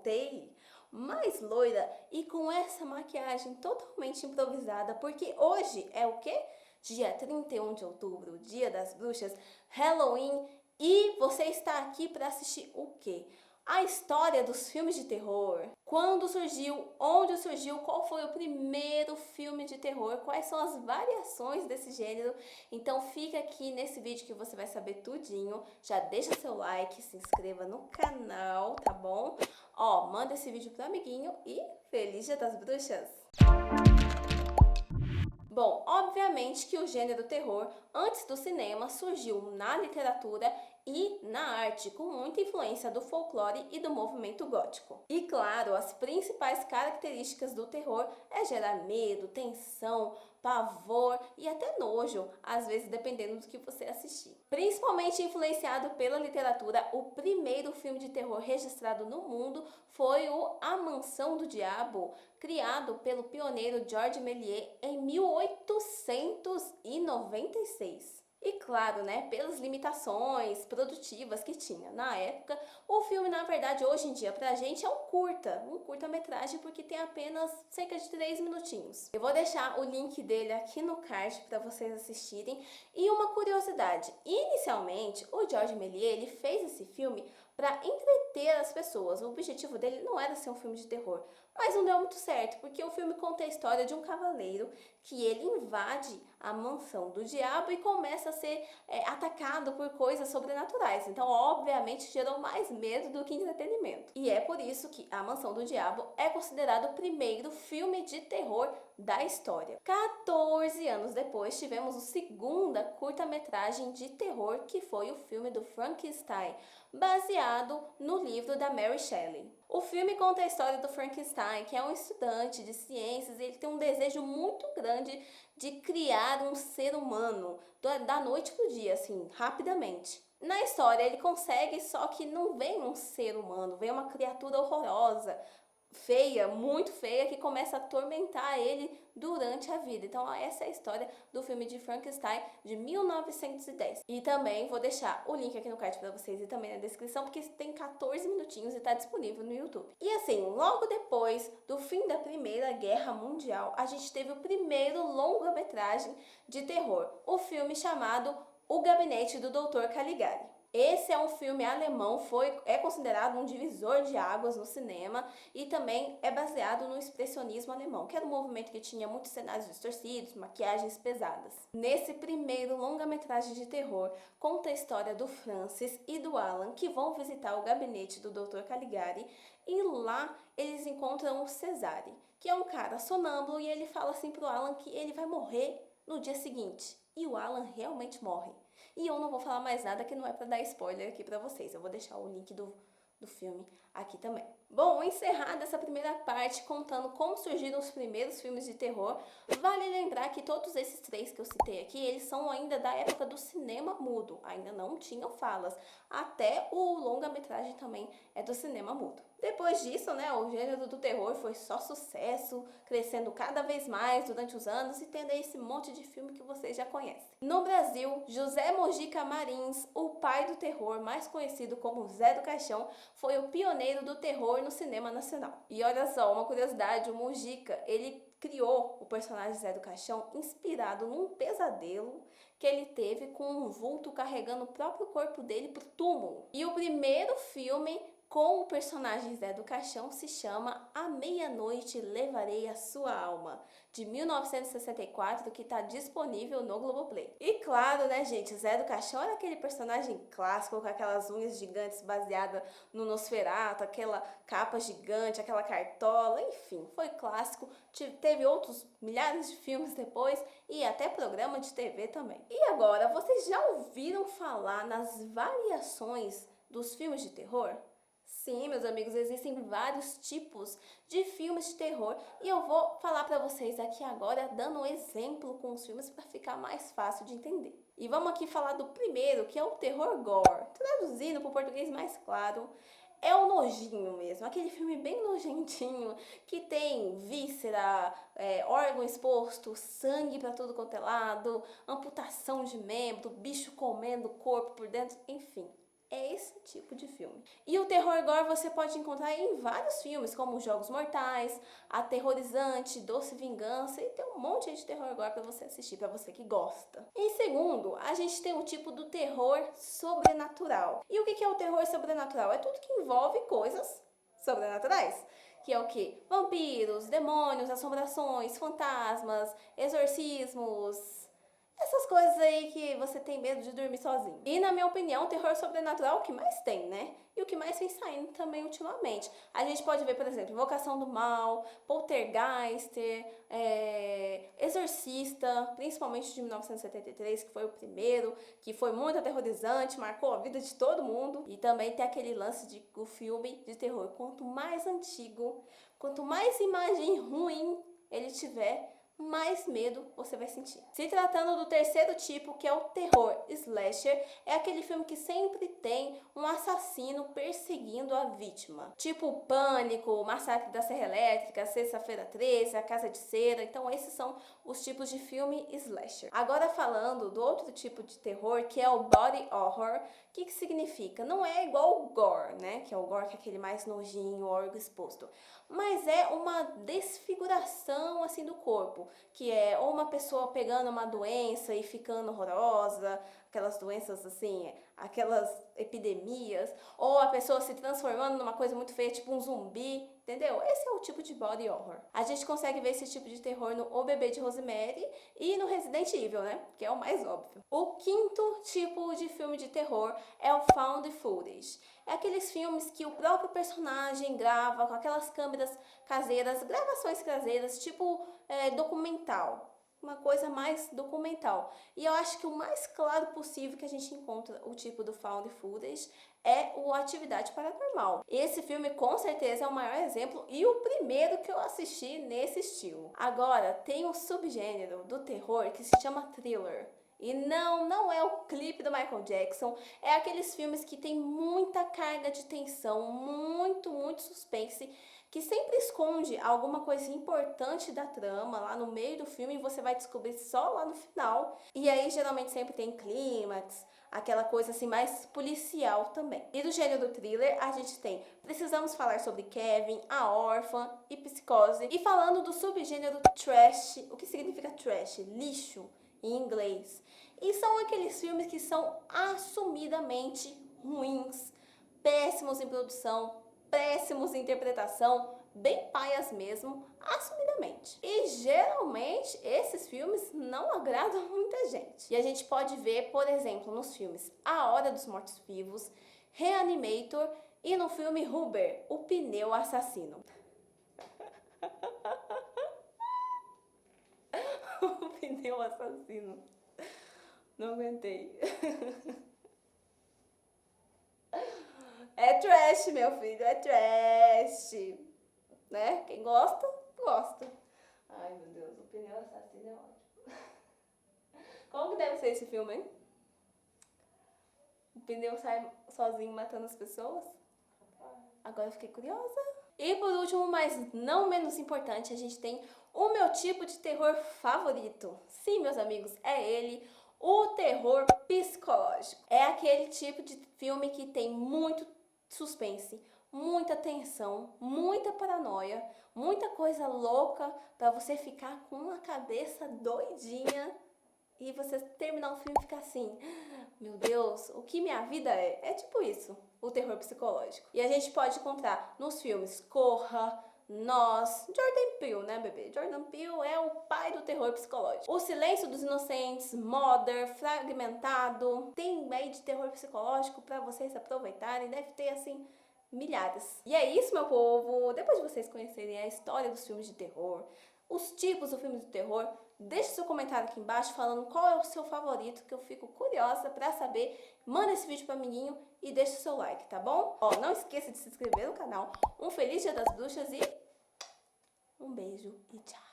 voltei mais loira e com essa maquiagem totalmente improvisada, porque hoje é o quê? Dia 31 de outubro, Dia das Bruxas, Halloween, e você está aqui para assistir o quê? A história dos filmes de terror. Quando surgiu, onde surgiu, qual foi o primeiro filme de terror, quais são as variações desse gênero. Então fica aqui nesse vídeo que você vai saber tudinho. Já deixa seu like, se inscreva no canal, tá bom? Ó, manda esse vídeo pro amiguinho e feliz Dia das Bruxas! Bom, obviamente que o gênero terror, antes do cinema, surgiu na literatura e na arte, com muita influência do folclore e do movimento gótico. E claro, as principais características do terror é gerar medo, tensão, pavor e até nojo, às vezes dependendo do que você assistir. Principalmente influenciado pela literatura, o primeiro filme de terror registrado no mundo foi o A Mansão do Diabo, criado pelo pioneiro Georges Méliès em 1896. E claro, né, pelas limitações produtivas que tinha na época, o filme, na verdade, hoje em dia, pra gente é um curta-metragem, porque tem apenas cerca de 3 minutinhos. Eu vou deixar o link dele aqui no card para vocês assistirem. E uma curiosidade, inicialmente, o Georges Méliès, ele fez esse filme para entreter as pessoas. O objetivo dele não era ser um filme de terror, mas não deu muito certo, porque o filme conta a história de um cavaleiro que ele invade a mansão do diabo e começa a ser atacado por coisas sobrenaturais. Então, obviamente, gerou mais medo do que entretenimento. E é por isso que A Mansão do Diabo é considerado o primeiro filme de terror da história. 14 anos depois, tivemos a segunda curta-metragem de terror, que foi o filme do Frankenstein, baseado no livro da Mary Shelley. O filme conta a história do Frankenstein, que é um estudante de ciências, e ele tem um desejo muito grande de criar um ser humano, da noite pro dia, assim, rapidamente. Na história ele consegue, só que não vem um ser humano, vem uma criatura horrorosa, feia, muito feia, que começa a atormentar ele durante a vida. Então essa é a história do filme de Frankenstein de 1910. E também vou deixar o link aqui no card para vocês e também na descrição, porque tem 14 minutinhos e está disponível no YouTube. E assim, logo depois do fim da Primeira Guerra Mundial, a gente teve o primeiro longa-metragem de terror, o filme chamado O Gabinete do Dr. Caligari. Esse é um filme alemão, é considerado um divisor de águas no cinema e também é baseado no expressionismo alemão, que era um movimento que tinha muitos cenários distorcidos, maquiagens pesadas. Nesse primeiro longa-metragem de terror, conta a história do Francis e do Alan, que vão visitar o gabinete do Dr. Caligari, e lá eles encontram o Cesare, que é um cara sonâmbulo, e ele fala assim pro Alan que ele vai morrer no dia seguinte. E o Alan realmente morre. E eu não vou falar mais nada, que não é para dar spoiler aqui para vocês. Eu vou deixar o link do filme aqui também. Bom, encerrada essa primeira parte contando como surgiram os primeiros filmes de terror, vale lembrar que todos esses três que eu citei aqui, eles são ainda da época do cinema mudo, ainda não tinham falas. Até o longa-metragem também é do cinema mudo. Depois disso, né, o gênero do terror foi só sucesso, crescendo cada vez mais durante os anos e tendo aí esse monte de filme que vocês já conhecem. No Brasil, José Mojica Marins, o pai do terror, mais conhecido como Zé do Caixão, foi o pioneiro do terror no cinema nacional. E olha só, uma curiosidade, o Mojica, ele criou o personagem Zé do Caixão inspirado num pesadelo que ele teve com um vulto carregando o próprio corpo dele pro túmulo. E o primeiro filme com o personagem Zé do Caixão se chama A Meia-Noite Levarei a Sua Alma, de 1964, que está disponível no Globoplay. E claro, né, gente, Zé do Caixão era aquele personagem clássico com aquelas unhas gigantes baseada no Nosferatu, aquela capa gigante, aquela cartola, enfim, foi clássico. Teve outros milhares de filmes depois e até programa de TV também. E agora, vocês já ouviram falar nas variações dos filmes de terror? Sim, meus amigos, existem vários tipos de filmes de terror e eu vou falar para vocês aqui agora dando um exemplo com os filmes para ficar mais fácil de entender. E vamos aqui falar do primeiro, que é o terror gore. Traduzindo para o português mais claro, é o nojinho mesmo, aquele filme bem nojentinho, que tem víscera, órgão exposto, sangue para tudo quanto é lado, amputação de membro, bicho comendo o corpo por dentro, enfim. É esse tipo de filme. E o terror gore você pode encontrar em vários filmes, como Jogos Mortais, Aterrorizante, Doce Vingança, e tem um monte de terror gore para você assistir, para você que gosta. Em segundo, a gente tem o tipo do terror sobrenatural. E o que é o terror sobrenatural? É tudo que envolve coisas sobrenaturais. Que é o quê? Vampiros, demônios, assombrações, fantasmas, exorcismos, essas coisas aí que você tem medo de dormir sozinho. E na minha opinião, o terror sobrenatural é o que mais tem, né? E o que mais vem saindo também ultimamente. A gente pode ver, por exemplo, Invocação do Mal, Poltergeister, Exorcista, principalmente de 1973, que foi o primeiro, que foi muito aterrorizante, marcou a vida de todo mundo. E também tem aquele lance de o filme de terror. Quanto mais antigo, quanto mais imagem ruim ele tiver, mais medo você vai sentir. Se tratando do terceiro tipo, que é o terror slasher, é aquele filme que sempre tem um assassino perseguindo a vítima. Tipo Pânico, Massacre da Serra Elétrica, Sexta-feira 13, A Casa de Cera. Então esses são os tipos de filme slasher. Agora falando do outro tipo de terror, que é o body horror. O que significa? Não é igual o gore, né? Que é o gore, que é aquele mais nojinho, órgão exposto. Mas é uma desfiguração assim do corpo, que é ou uma pessoa pegando uma doença e ficando horrorosa, aquelas doenças assim, aquelas epidemias, ou a pessoa se transformando numa coisa muito feia, tipo um zumbi, entendeu? Esse é o tipo de body horror. A gente consegue ver esse tipo de terror no O Bebê de Rosemary e no Resident Evil, né? Que é o mais óbvio. O quinto tipo de filme de terror é o found footage. É aqueles filmes que o próprio personagem grava com aquelas câmeras caseiras, gravações caseiras, tipo documental. Uma coisa mais documental. E eu acho que o mais claro possível que a gente encontra o tipo do found footage é o Atividade Paranormal. Esse filme com certeza é o maior exemplo e o primeiro que eu assisti nesse estilo. Agora, tem um subgênero do terror que se chama thriller. E não é o clipe do Michael Jackson, é aqueles filmes que tem muita carga de tensão, muito suspense, que sempre esconde alguma coisa importante da trama lá no meio do filme e você vai descobrir só lá no final. E aí geralmente sempre tem clímax, aquela coisa assim mais policial também. E do gênero do thriller a gente tem Precisamos Falar Sobre Kevin, A Órfã e Psicose. E falando do subgênero trash, o que significa trash? Lixo em inglês. E são aqueles filmes que são assumidamente ruins, péssimos em produção, péssimos em interpretação, bem paias mesmo, assumidamente. E geralmente esses filmes não agradam muita gente. E a gente pode ver, por exemplo, nos filmes A Hora dos Mortos-Vivos, Reanimator e no filme Rubber, o Pneu Assassino. O Pneu Assassino. Não aguentei. É trash, meu filho, é trash. Né? Quem gosta, gosta. Ai, meu Deus, o Pneu Assassino é ótimo. Como que deve ser esse filme, hein? O pneu sai sozinho matando as pessoas? Agora eu fiquei curiosa. E por último, mas não menos importante, a gente tem o meu tipo de terror favorito. Sim, meus amigos, é ele, o terror psicológico. É aquele tipo de filme que tem muito suspense, muita tensão, muita paranoia, muita coisa louca pra você ficar com uma cabeça doidinha e você terminar o filme e ficar assim, meu Deus, o que minha vida é? É tipo isso, o terror psicológico. E a gente pode encontrar nos filmes Corra, Nós, Jordan Peele, né, bebê? Jordan Peele é o pai do terror psicológico. O Silêncio dos Inocentes, Mother, Fragmentado. Tem meio de terror psicológico pra vocês aproveitarem. Deve ter, assim, milhares. E é isso, meu povo. Depois de vocês conhecerem a história dos filmes de terror, os tipos do filme de terror, deixe seu comentário aqui embaixo falando qual é o seu favorito, que eu fico curiosa pra saber. Manda esse vídeo pro amiguinho e deixa o seu like, tá bom? Ó, não esqueça de se inscrever no canal. Um feliz Dia das Bruxas e um beijo e tchau!